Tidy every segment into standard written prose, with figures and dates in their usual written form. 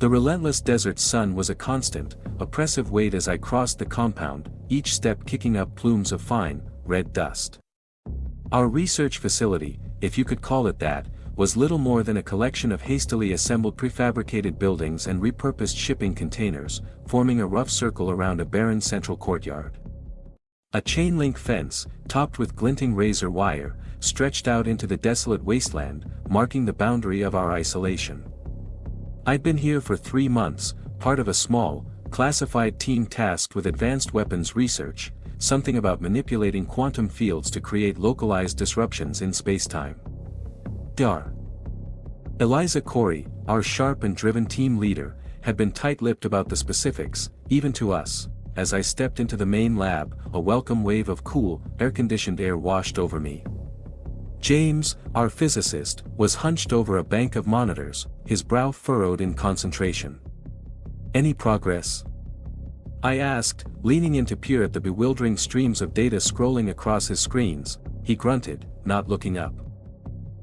The relentless desert sun was a constant, oppressive weight as I crossed the compound, each step kicking up plumes of fine, red dust. Our research facility, if you could call it that, was little more than a collection of hastily assembled prefabricated buildings and repurposed shipping containers, forming a rough circle around a barren central courtyard. A chain-link fence, topped with glinting razor wire, stretched out into the desolate wasteland, marking the boundary of our isolation. I'd been here for 3 months, part of a small, classified team tasked with advanced weapons research, something about manipulating quantum fields to create localized disruptions in spacetime. Dar. Eliza Corey, our sharp and driven team leader, had been tight-lipped about the specifics, even to us. As I stepped into the main lab, a welcome wave of cool, air-conditioned air washed over me. James, our physicist, was hunched over a bank of monitors, his brow furrowed in concentration. "Any progress?" I asked, leaning in to peer at the bewildering streams of data scrolling across his screens. He grunted, not looking up.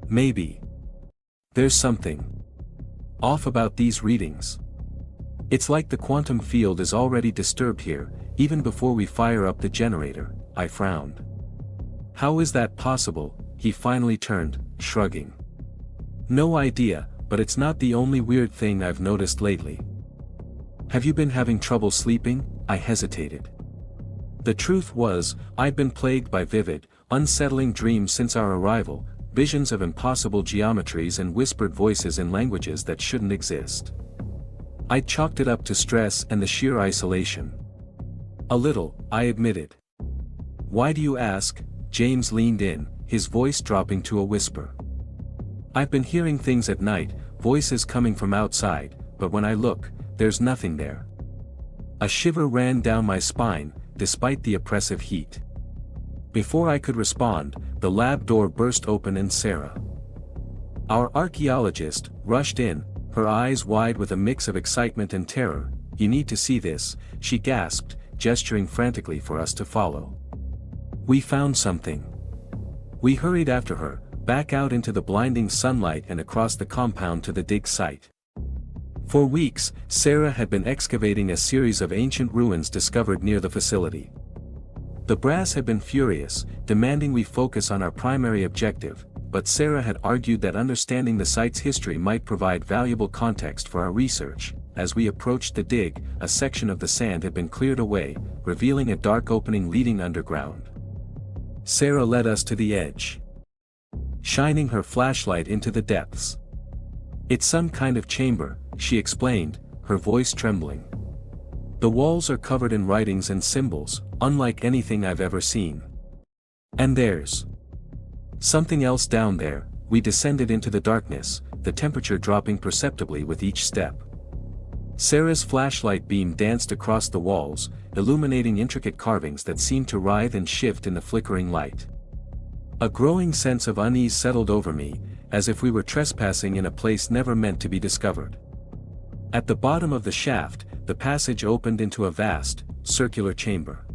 "Maybe. There's something off about these readings. It's like the quantum field is already disturbed here, even before we fire up the generator." I frowned. "How is that possible?" He finally turned, shrugging. "No idea, but it's not the only weird thing I've noticed lately." "Have you been having trouble sleeping?" I hesitated. The truth was, I'd been plagued by vivid, unsettling dreams since our arrival, visions of impossible geometries and whispered voices in languages that shouldn't exist. I chalked it up to stress and the sheer isolation. "A little," I admitted. "Why do you ask?" James leaned in, his voice dropping to a whisper. "I've been hearing things at night, voices coming from outside, but when I look, there's nothing there." A shiver ran down my spine, despite the oppressive heat. Before I could respond, the lab door burst open and Sarah, our archaeologist, rushed in, her eyes wide with a mix of excitement and terror. "You need to see this," she gasped, gesturing frantically for us to follow. "We found something." We hurried after her, back out into the blinding sunlight and across the compound to the dig site. For weeks, Sarah had been excavating a series of ancient ruins discovered near the facility. The brass had been furious, demanding we focus on our primary objective, but Sarah had argued that understanding the site's history might provide valuable context for our research. As we approached the dig, a section of the sand had been cleared away, revealing a dark opening leading underground. Sarah led us to the edge, shining her flashlight into the depths. "It's some kind of chamber," she explained, her voice trembling. "The walls are covered in writings and symbols, unlike anything I've ever seen. And there's something else down there." We descended into the darkness, the temperature dropping perceptibly with each step. Sarah's flashlight beam danced across the walls, illuminating intricate carvings that seemed to writhe and shift in the flickering light. A growing sense of unease settled over me, as if we were trespassing in a place never meant to be discovered. At the bottom of the shaft, the passage opened into a vast, circular chamber.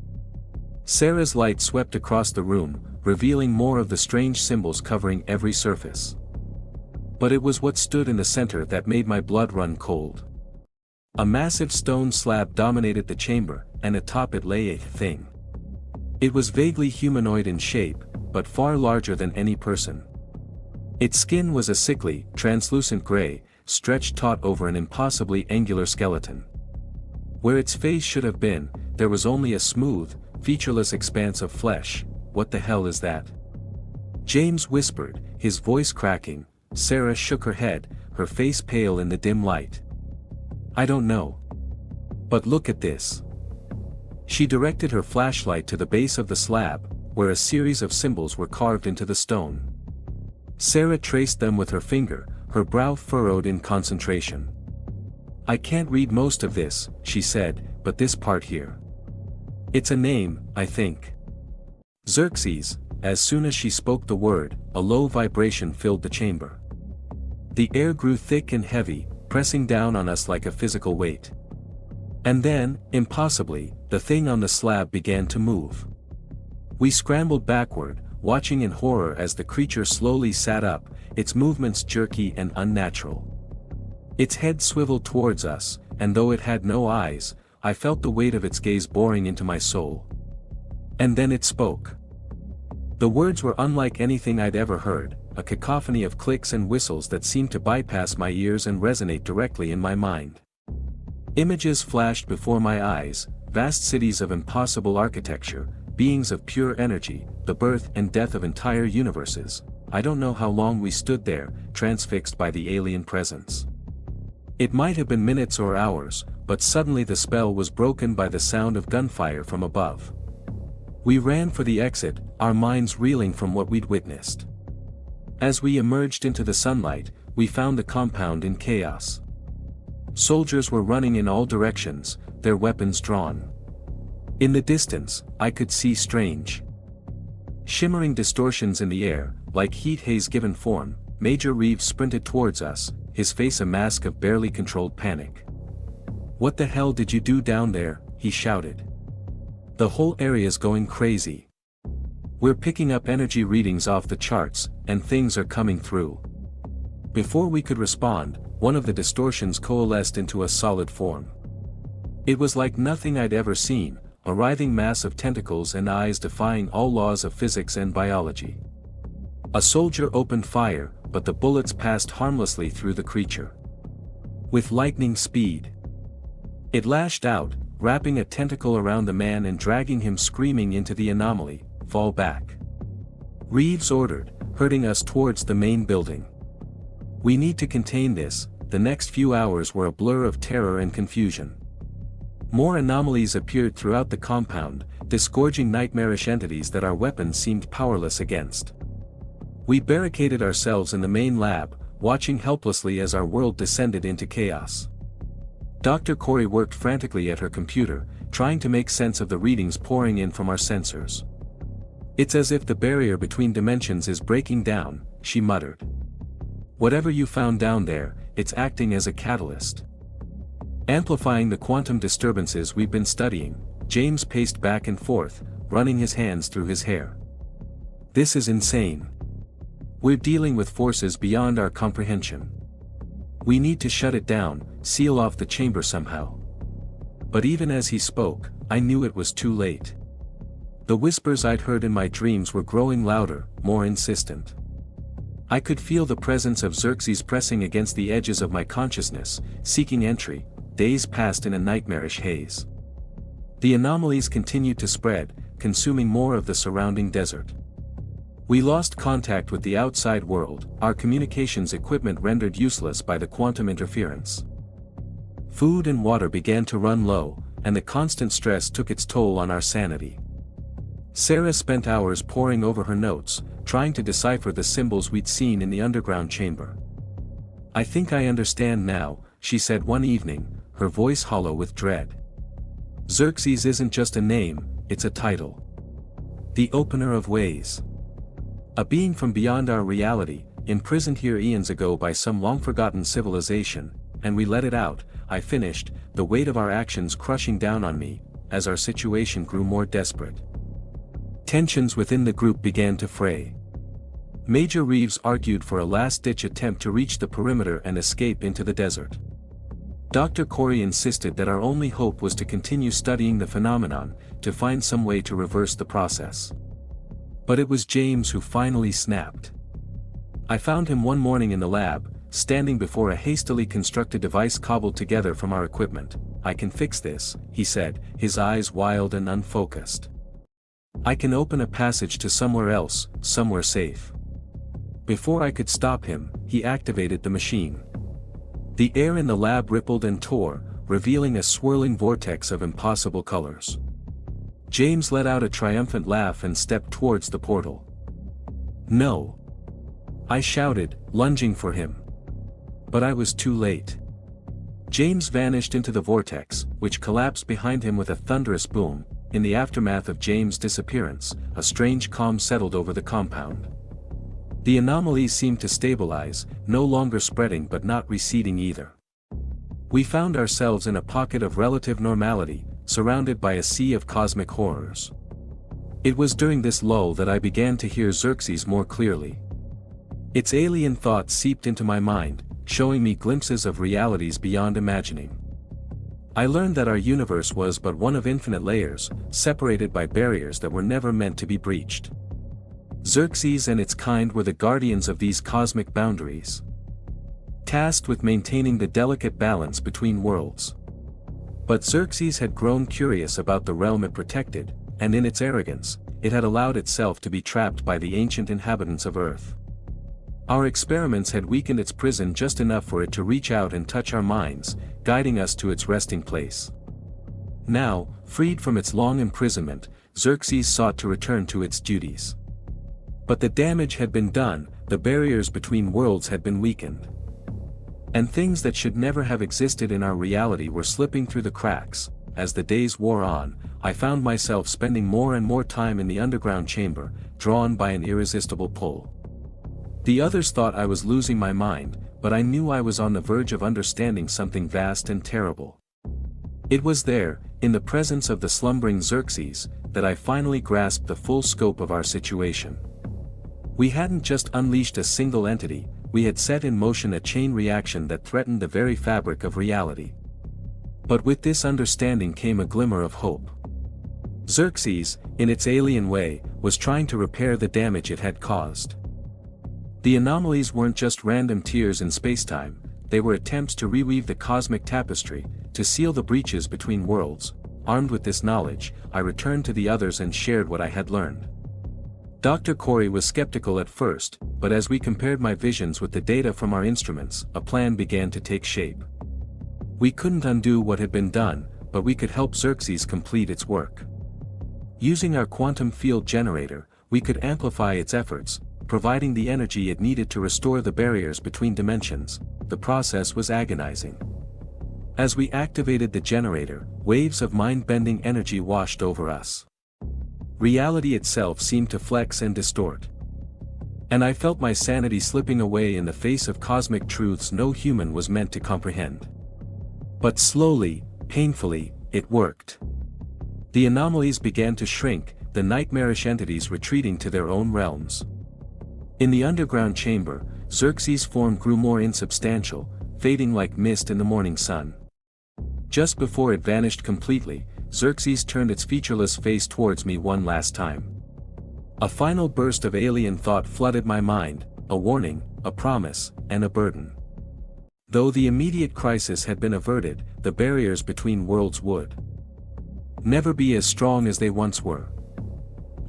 Sarah's light swept across the room, revealing more of the strange symbols covering every surface. But it was what stood in the center that made my blood run cold. A massive stone slab dominated the chamber, and atop it lay a thing. It was vaguely humanoid in shape, but far larger than any person. Its skin was a sickly, translucent gray, stretched taut over an impossibly angular skeleton. Where its face should have been, there was only a smooth, featureless expanse of flesh. "What the hell is that?" James whispered, his voice cracking. Sarah shook her head, her face pale in the dim light. "I don't know. But look at this." She directed her flashlight to the base of the slab, where a series of symbols were carved into the stone. Sarah traced them with her finger, her brow furrowed in concentration. "I can't read most of this," she said, "but this part here. It's a name, I think. Xerxes." As soon as she spoke the word, a low vibration filled the chamber. The air grew thick and heavy, pressing down on us like a physical weight. And then, impossibly, the thing on the slab began to move. We scrambled backward, watching in horror as the creature slowly sat up, its movements jerky and unnatural. Its head swiveled towards us, and though it had no eyes, I felt the weight of its gaze boring into my soul. And then it spoke. The words were unlike anything I'd ever heard, a cacophony of clicks and whistles that seemed to bypass my ears and resonate directly in my mind. Images flashed before my eyes, vast cities of impossible architecture, beings of pure energy, the birth and death of entire universes. I don't know how long we stood there, transfixed by the alien presence. It might have been minutes or hours, but suddenly the spell was broken by the sound of gunfire from above. We ran for the exit, our minds reeling from what we'd witnessed. As we emerged into the sunlight, we found the compound in chaos. Soldiers were running in all directions, their weapons drawn. In the distance, I could see strange, shimmering distortions in the air, like heat haze given form. Major Reeves sprinted towards us, his face a mask of barely controlled panic. "What the hell did you do down there?" he shouted. "The whole area's going crazy. We're picking up energy readings off the charts, and things are coming through." Before we could respond, one of the distortions coalesced into a solid form. It was like nothing I'd ever seen, a writhing mass of tentacles and eyes defying all laws of physics and biology. A soldier opened fire, but the bullets passed harmlessly through the creature. With lightning speed, it lashed out, wrapping a tentacle around the man and dragging him screaming into the anomaly. "Fall back," Reeves ordered, herding us towards the main building. "We need to contain this." The next few hours were a blur of terror and confusion. More anomalies appeared throughout the compound, disgorging nightmarish entities that our weapons seemed powerless against. We barricaded ourselves in the main lab, watching helplessly as our world descended into chaos. Dr. Corey worked frantically at her computer, trying to make sense of the readings pouring in from our sensors. "It's as if the barrier between dimensions is breaking down," she muttered. "Whatever you found down there, it's acting as a catalyst, amplifying the quantum disturbances we've been studying." James paced back and forth, running his hands through his hair. "This is insane. We're dealing with forces beyond our comprehension. We need to shut it down, seal off the chamber somehow." But even as he spoke, I knew it was too late. The whispers I'd heard in my dreams were growing louder, more insistent. I could feel the presence of Xerxes pressing against the edges of my consciousness, seeking entry. Days passed in a nightmarish haze. The anomalies continued to spread, consuming more of the surrounding desert. We lost contact with the outside world, our communications equipment rendered useless by the quantum interference. Food and water began to run low, and the constant stress took its toll on our sanity. Sarah spent hours poring over her notes, trying to decipher the symbols we'd seen in the underground chamber. "I think I understand now," she said one evening, her voice hollow with dread. "Xerxes isn't just a name, it's a title. The opener of ways. A being from beyond our reality, imprisoned here eons ago by some long-forgotten civilization, and we let it out," I finished, the weight of our actions crushing down on me, as our situation grew more desperate. Tensions within the group began to fray. Major Reeves argued for a last-ditch attempt to reach the perimeter and escape into the desert. Dr. Corey insisted that our only hope was to continue studying the phenomenon, to find some way to reverse the process. But it was James who finally snapped. I found him one morning in the lab, standing before a hastily constructed device cobbled together from our equipment. "I can fix this," he said, his eyes wild and unfocused. "I can open a passage to somewhere else, somewhere safe." Before I could stop him, he activated the machine. The air in the lab rippled and tore, revealing a swirling vortex of impossible colors. James let out a triumphant laugh and stepped towards the portal. "No!" I shouted, lunging for him. But I was too late. James vanished into the vortex, which collapsed behind him with a thunderous boom. In the aftermath of James' disappearance, a strange calm settled over the compound. The anomalies seemed to stabilize, no longer spreading but not receding either. We found ourselves in a pocket of relative normality, surrounded by a sea of cosmic horrors. It was during this lull that I began to hear Xerxes more clearly. Its alien thoughts seeped into my mind, showing me glimpses of realities beyond imagining. I learned that our universe was but one of infinite layers, separated by barriers that were never meant to be breached. Xerxes and its kind were the guardians of these cosmic boundaries, tasked with maintaining the delicate balance between worlds. But Xerxes had grown curious about the realm it protected, and in its arrogance, it had allowed itself to be trapped by the ancient inhabitants of Earth. Our experiments had weakened its prison just enough for it to reach out and touch our minds, guiding us to its resting place. Now, freed from its long imprisonment, Xerxes sought to return to its duties. But the damage had been done, the barriers between worlds had been weakened. And things that should never have existed in our reality were slipping through the cracks. As the days wore on, I found myself spending more and more time in the underground chamber, drawn by an irresistible pull. The others thought I was losing my mind, but I knew I was on the verge of understanding something vast and terrible. It was there, in the presence of the slumbering Xerxes, that I finally grasped the full scope of our situation. We hadn't just unleashed a single entity, we had set in motion a chain reaction that threatened the very fabric of reality. But with this understanding came a glimmer of hope. Xerxes, in its alien way, was trying to repair the damage it had caused. The anomalies weren't just random tears in spacetime, they were attempts to reweave the cosmic tapestry, to seal the breaches between worlds. Armed with this knowledge, I returned to the others and shared what I had learned. Dr. Corey was skeptical at first, but as we compared my visions with the data from our instruments, a plan began to take shape. We couldn't undo what had been done, but we could help Xerxes complete its work. Using our quantum field generator, we could amplify its efforts, providing the energy it needed to restore the barriers between dimensions. The process was agonizing. As we activated the generator, waves of mind-bending energy washed over us. Reality itself seemed to flex and distort. And I felt my sanity slipping away in the face of cosmic truths no human was meant to comprehend. But slowly, painfully, it worked. The anomalies began to shrink, the nightmarish entities retreating to their own realms. In the underground chamber, Xerxes' form grew more insubstantial, fading like mist in the morning sun. Just before it vanished completely, Xerxes turned its featureless face towards me one last time. A final burst of alien thought flooded my mind, a warning, a promise, and a burden. Though the immediate crisis had been averted, the barriers between worlds would never be as strong as they once were.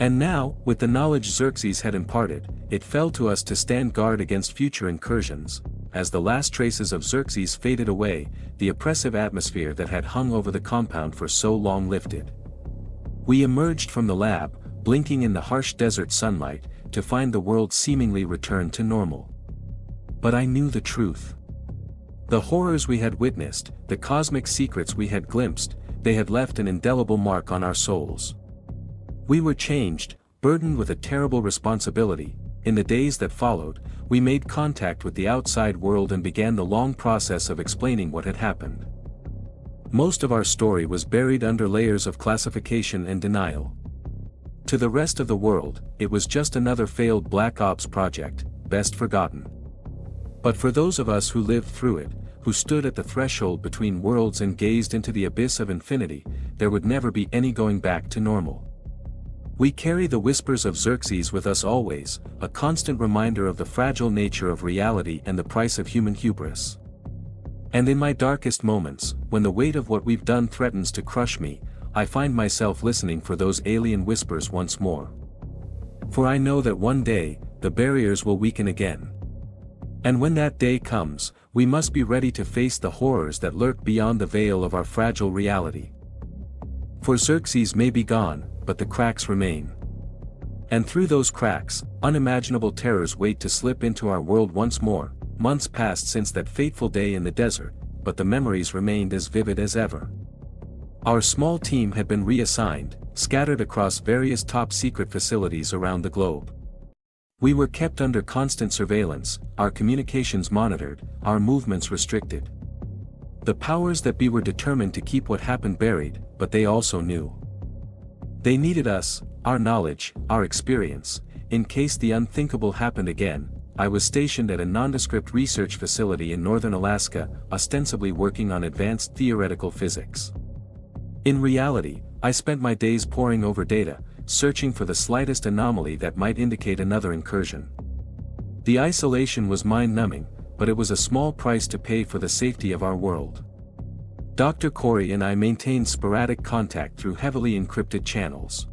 And now, with the knowledge Xerxes had imparted, it fell to us to stand guard against future incursions. As the last traces of Xerxes faded away, the oppressive atmosphere that had hung over the compound for so long lifted. We emerged from the lab, blinking in the harsh desert sunlight, to find the world seemingly returned to normal. But I knew the truth. The horrors we had witnessed, the cosmic secrets we had glimpsed, they had left an indelible mark on our souls. We were changed, burdened with a terrible responsibility. In the days that followed, we made contact with the outside world and began the long process of explaining what had happened. Most of our story was buried under layers of classification and denial. To the rest of the world, it was just another failed Black Ops project, best forgotten. But for those of us who lived through it, who stood at the threshold between worlds and gazed into the abyss of infinity, there would never be any going back to normal. We carry the whispers of Xerxes with us always, a constant reminder of the fragile nature of reality and the price of human hubris. And in my darkest moments, when the weight of what we've done threatens to crush me, I find myself listening for those alien whispers once more. For I know that one day, the barriers will weaken again. And when that day comes, we must be ready to face the horrors that lurk beyond the veil of our fragile reality. For Xerxes may be gone, but the cracks remain. And through those cracks, unimaginable terrors wait to slip into our world once more. Months passed since that fateful day in the desert, but the memories remained as vivid as ever. Our small team had been reassigned, scattered across various top-secret facilities around the globe. We were kept under constant surveillance, our communications monitored, our movements restricted. The powers that be were determined to keep what happened buried, but they also knew. They needed us, our knowledge, our experience, in case the unthinkable happened again. I was stationed at a nondescript research facility in northern Alaska, ostensibly working on advanced theoretical physics. In reality, I spent my days poring over data, searching for the slightest anomaly that might indicate another incursion. The isolation was mind-numbing, but it was a small price to pay for the safety of our world. Dr. Corey and I maintained sporadic contact through heavily encrypted channels.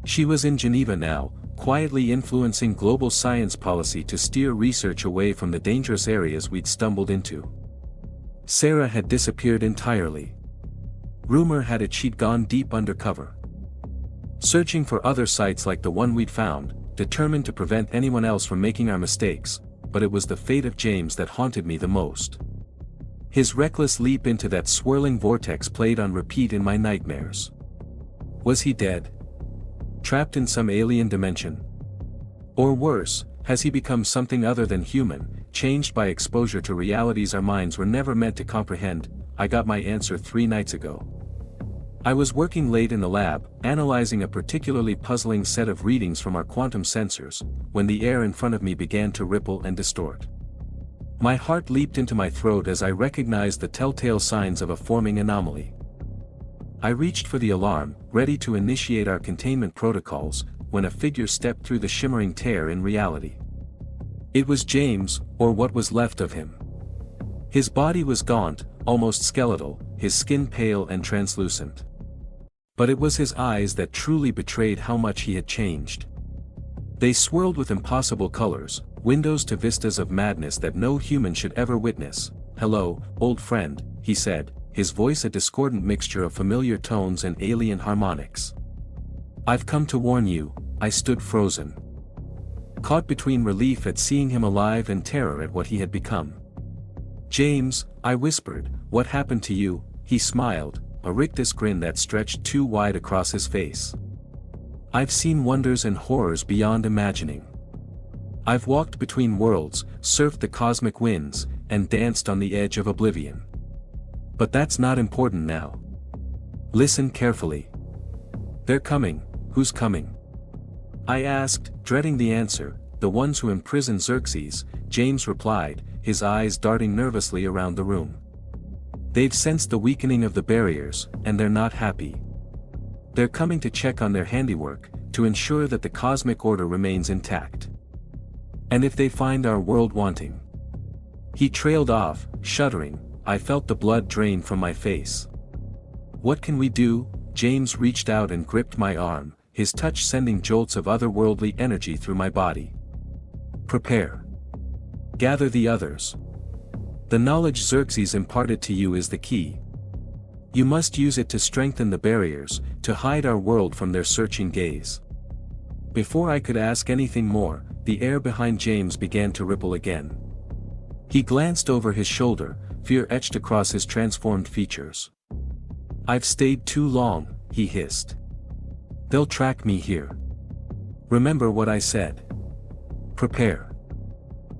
She was in Geneva now, quietly influencing global science policy to steer research away from the dangerous areas we'd stumbled into. Sarah had disappeared entirely. Rumor had it she'd gone deep undercover, searching for other sites like the one we'd found, determined to prevent anyone else from making our mistakes, but it was the fate of James that haunted me the most. His reckless leap into that swirling vortex played on repeat in my nightmares. Was he dead? Trapped in some alien dimension? Or worse, has he become something other than human, changed by exposure to realities our minds were never meant to comprehend? I got my answer 3 nights ago. I was working late in the lab, analyzing a particularly puzzling set of readings from our quantum sensors, when the air in front of me began to ripple and distort. My heart leaped into my throat as I recognized the telltale signs of a forming anomaly. I reached for the alarm, ready to initiate our containment protocols, when a figure stepped through the shimmering tear in reality. It was James, or what was left of him. His body was gaunt, almost skeletal, his skin pale and translucent. But it was his eyes that truly betrayed how much he had changed. They swirled with impossible colors, windows to vistas of madness that no human should ever witness. "Hello, old friend," he said, his voice a discordant mixture of familiar tones and alien harmonics. "I've come to warn you." I stood frozen, caught between relief at seeing him alive and terror at what he had become. "James," I whispered, "what happened to you?" He smiled, a rictus grin that stretched too wide across his face. "I've seen wonders and horrors beyond imagining. I've walked between worlds, surfed the cosmic winds, and danced on the edge of oblivion. But that's not important now. Listen carefully. They're coming." "Who's coming?" I asked, dreading the answer. "The ones who imprisoned Xerxes," James replied, his eyes darting nervously around the room. "They've sensed the weakening of the barriers, and they're not happy. They're coming to check on their handiwork, to ensure that the cosmic order remains intact. And if they find our world wanting..." He trailed off, shuddering. I felt the blood drain from my face. "What can we do?" James reached out and gripped my arm, his touch sending jolts of otherworldly energy through my body. "Prepare. Gather the others. The knowledge Xerxes imparted to you is the key. You must use it to strengthen the barriers, to hide our world from their searching gaze." Before I could ask anything more, the air behind James began to ripple again. He glanced over his shoulder, fear etched across his transformed features. "I've stayed too long," he hissed. "They'll track me here. Remember what I said. Prepare.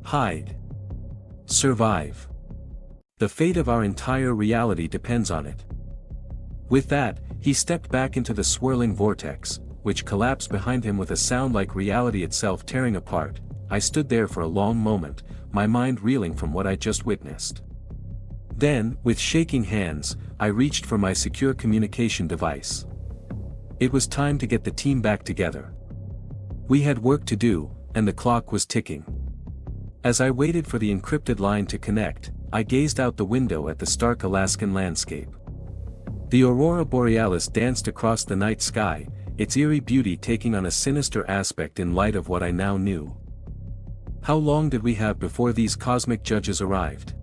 Hide. Survive. The fate of our entire reality depends on it." With that, he stepped back into the swirling vortex, which collapsed behind him with a sound like reality itself tearing apart. I stood there for a long moment, my mind reeling from what I just witnessed. Then, with shaking hands, I reached for my secure communication device. It was time to get the team back together. We had work to do, and the clock was ticking. As I waited for the encrypted line to connect, I gazed out the window at the stark Alaskan landscape. The aurora borealis danced across the night sky, its eerie beauty taking on a sinister aspect in light of what I now knew. How long did we have before these cosmic judges arrived?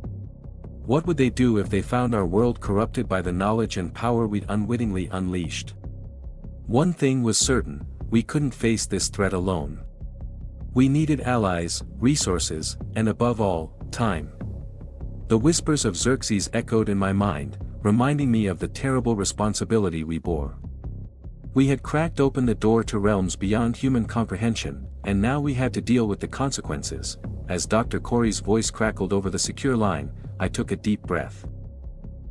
What would they do if they found our world corrupted by the knowledge and power we'd unwittingly unleashed? One thing was certain, we couldn't face this threat alone. We needed allies, resources, and above all, time. The whispers of Xerxes echoed in my mind, reminding me of the terrible responsibility we bore. We had cracked open the door to realms beyond human comprehension, and now we had to deal with the consequences. As Dr. Corey's voice crackled over the secure line, I took a deep breath.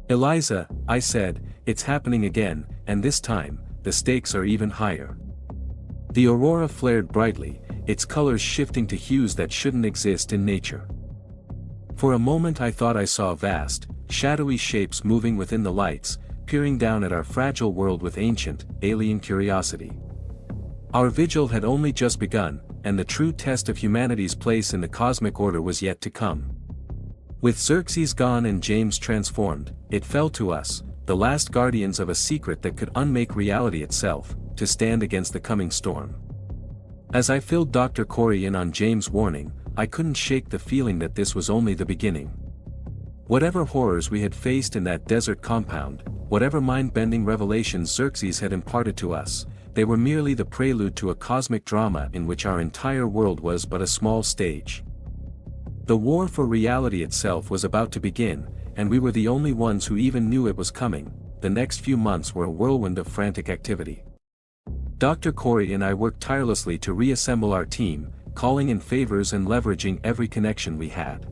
"Eliza," I said, "it's happening again, and this time, the stakes are even higher." The aurora flared brightly, its colors shifting to hues that shouldn't exist in nature. For a moment I thought I saw vast, shadowy shapes moving within the lights, peering down at our fragile world with ancient, alien curiosity. Our vigil had only just begun, and the true test of humanity's place in the cosmic order was yet to come. With Xerxes gone and James transformed, it fell to us, the last guardians of a secret that could unmake reality itself, to stand against the coming storm. As I filled Dr. Corey in on James' warning, I couldn't shake the feeling that this was only the beginning. Whatever horrors we had faced in that desert compound, whatever mind-bending revelations Xerxes had imparted to us, they were merely the prelude to a cosmic drama in which our entire world was but a small stage. The war for reality itself was about to begin, and we were the only ones who even knew it was coming. The next few months were a whirlwind of frantic activity. Dr. Corey and I worked tirelessly to reassemble our team, calling in favors and leveraging every connection we had.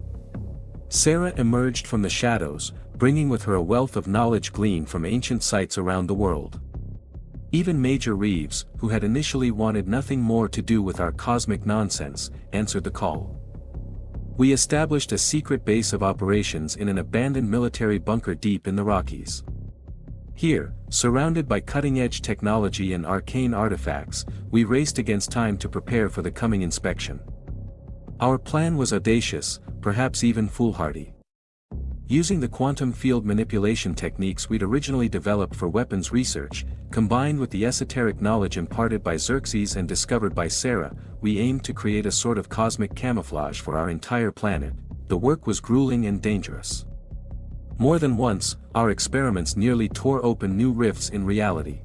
Sarah emerged from the shadows, bringing with her a wealth of knowledge gleaned from ancient sites around the world. Even Major Reeves, who had initially wanted nothing more to do with our cosmic nonsense, answered the call. We established a secret base of operations in an abandoned military bunker deep in the Rockies. Here, surrounded by cutting-edge technology and arcane artifacts, we raced against time to prepare for the coming inspection. Our plan was audacious, perhaps even foolhardy. Using the quantum field manipulation techniques we'd originally developed for weapons research, combined with the esoteric knowledge imparted by Xerxes and discovered by Sarah, we aimed to create a sort of cosmic camouflage for our entire planet. The work was grueling and dangerous. More than once, our experiments nearly tore open new rifts in reality.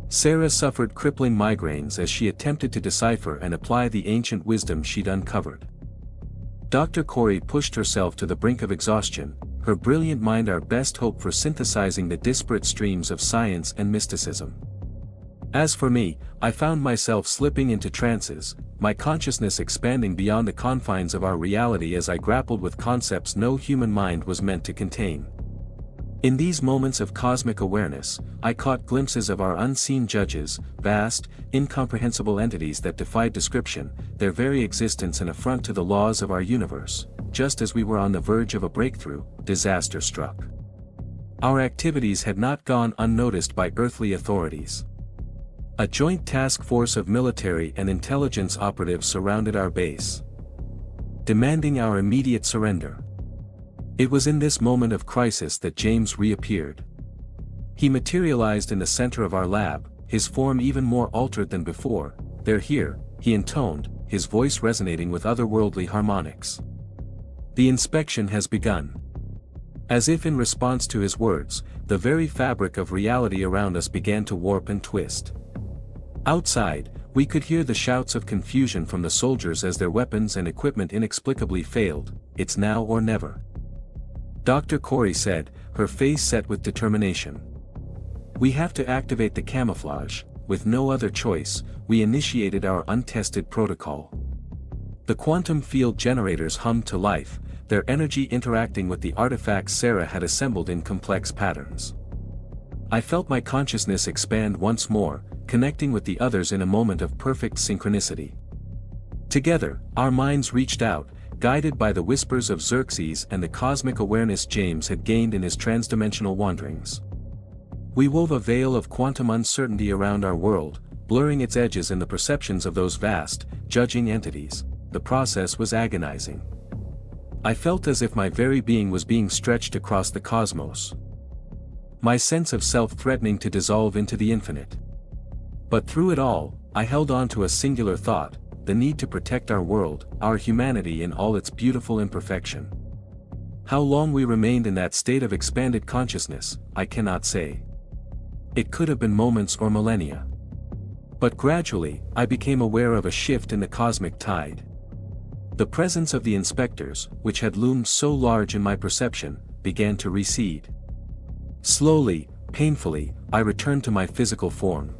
Sarah suffered crippling migraines as she attempted to decipher and apply the ancient wisdom she'd uncovered. Dr. Corey pushed herself to the brink of exhaustion, her brilliant mind our best hope for synthesizing the disparate streams of science and mysticism. As for me, I found myself slipping into trances, my consciousness expanding beyond the confines of our reality as I grappled with concepts no human mind was meant to contain. In these moments of cosmic awareness, I caught glimpses of our unseen judges, vast, incomprehensible entities that defied description, their very existence an affront to the laws of our universe. Just as we were on the verge of a breakthrough, disaster struck. Our activities had not gone unnoticed by earthly authorities. A joint task force of military and intelligence operatives surrounded our base, demanding our immediate surrender. It was in this moment of crisis that James reappeared. He materialized in the center of our lab, his form even more altered than before. "They're here," he intoned, his voice resonating with otherworldly harmonics. "The inspection has begun." As if in response to his words, the very fabric of reality around us began to warp and twist. Outside, we could hear the shouts of confusion from the soldiers as their weapons and equipment inexplicably failed. "It's now or never," Dr. Corey said, her face set with determination. "We have to activate the camouflage." With no other choice, we initiated our untested protocol. The quantum field generators hummed to life, their energy interacting with the artifacts Sarah had assembled in complex patterns. I felt my consciousness expand once more, connecting with the others in a moment of perfect synchronicity. Together, our minds reached out, guided by the whispers of Xerxes and the cosmic awareness James had gained in his transdimensional wanderings. We wove a veil of quantum uncertainty around our world, blurring its edges in the perceptions of those vast, judging entities. The process was agonizing. I felt as if my very being was being stretched across the cosmos, my sense of self threatening to dissolve into the infinite. But through it all, I held on to a singular thought: the need to protect our world, our humanity in all its beautiful imperfection. How long we remained in that state of expanded consciousness, I cannot say. It could have been moments or millennia. But gradually, I became aware of a shift in the cosmic tide. The presence of the inspectors, which had loomed so large in my perception, began to recede. Slowly, painfully, I returned to my physical form.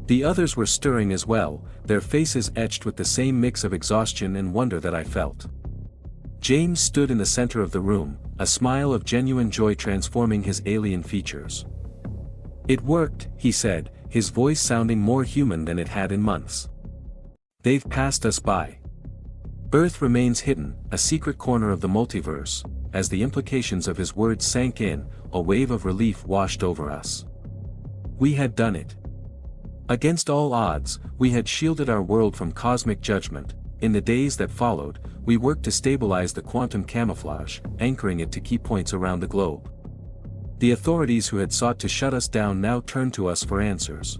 The others were stirring as well, their faces etched with the same mix of exhaustion and wonder that I felt. James stood in the center of the room, a smile of genuine joy transforming his alien features. "It worked," he said, his voice sounding more human than it had in months. They've passed us by. Earth remains hidden, a secret corner of the multiverse. As the implications of his words sank in, a wave of relief washed over us. We had done it. Against all odds, we had shielded our world from cosmic judgment. In the days that followed, we worked to stabilize the quantum camouflage, anchoring it to key points around the globe. The authorities who had sought to shut us down now turned to us for answers.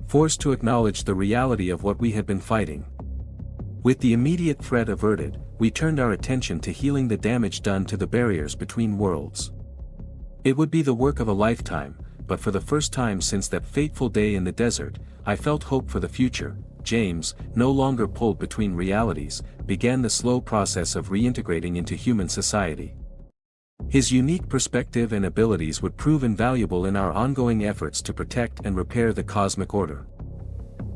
Forced to acknowledge the reality of what we had been fighting. With the immediate threat averted, we turned our attention to healing the damage done to the barriers between worlds. It would be the work of a lifetime, but for the first time since that fateful day in the desert, I felt hope for the future. James, no longer pulled between realities, began the slow process of reintegrating into human society. His unique perspective and abilities would prove invaluable in our ongoing efforts to protect and repair the cosmic order.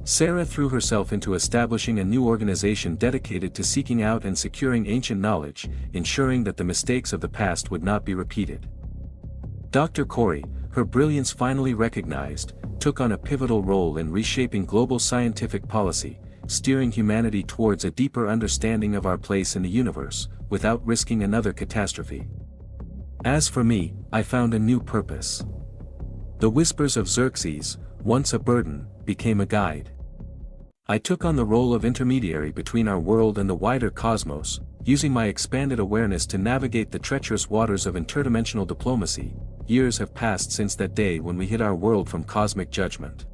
Sarah threw herself into establishing a new organization dedicated to seeking out and securing ancient knowledge, ensuring that the mistakes of the past would not be repeated. Dr. Corey, her brilliance finally recognized, took on a pivotal role in reshaping global scientific policy, steering humanity towards a deeper understanding of our place in the universe, without risking another catastrophe. As for me, I found a new purpose. The whispers of Xerxes, once a burden, became a guide. I took on the role of intermediary between our world and the wider cosmos, using my expanded awareness to navigate the treacherous waters of interdimensional diplomacy. Years have passed since that day when we hid our world from cosmic judgment.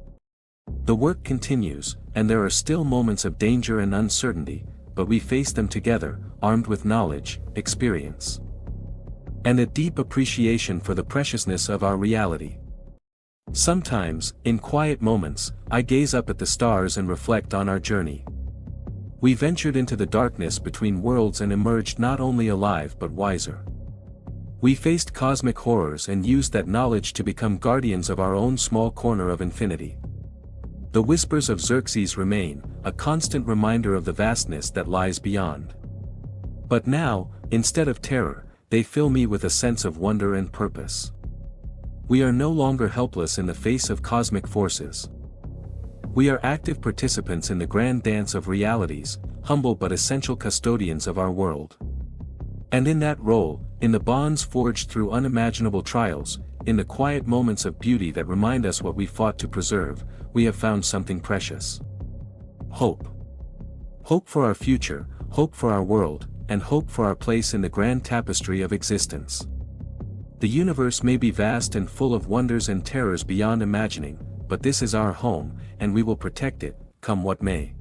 The work continues, and there are still moments of danger and uncertainty, but we face them together, armed with knowledge, experience, and a deep appreciation for the preciousness of our reality. Sometimes, in quiet moments, I gaze up at the stars and reflect on our journey. We ventured into the darkness between worlds and emerged not only alive but wiser. We faced cosmic horrors and used that knowledge to become guardians of our own small corner of infinity. The whispers of Xerxes remain, a constant reminder of the vastness that lies beyond. But now, instead of terror, they fill me with a sense of wonder and purpose. We are no longer helpless in the face of cosmic forces. We are active participants in the grand dance of realities, humble but essential custodians of our world. And in that role, in the bonds forged through unimaginable trials, in the quiet moments of beauty that remind us what we fought to preserve, we have found something precious. Hope. Hope for our future, hope for our world, and hope for our place in the grand tapestry of existence. The universe may be vast and full of wonders and terrors beyond imagining, but this is our home, and we will protect it, come what may.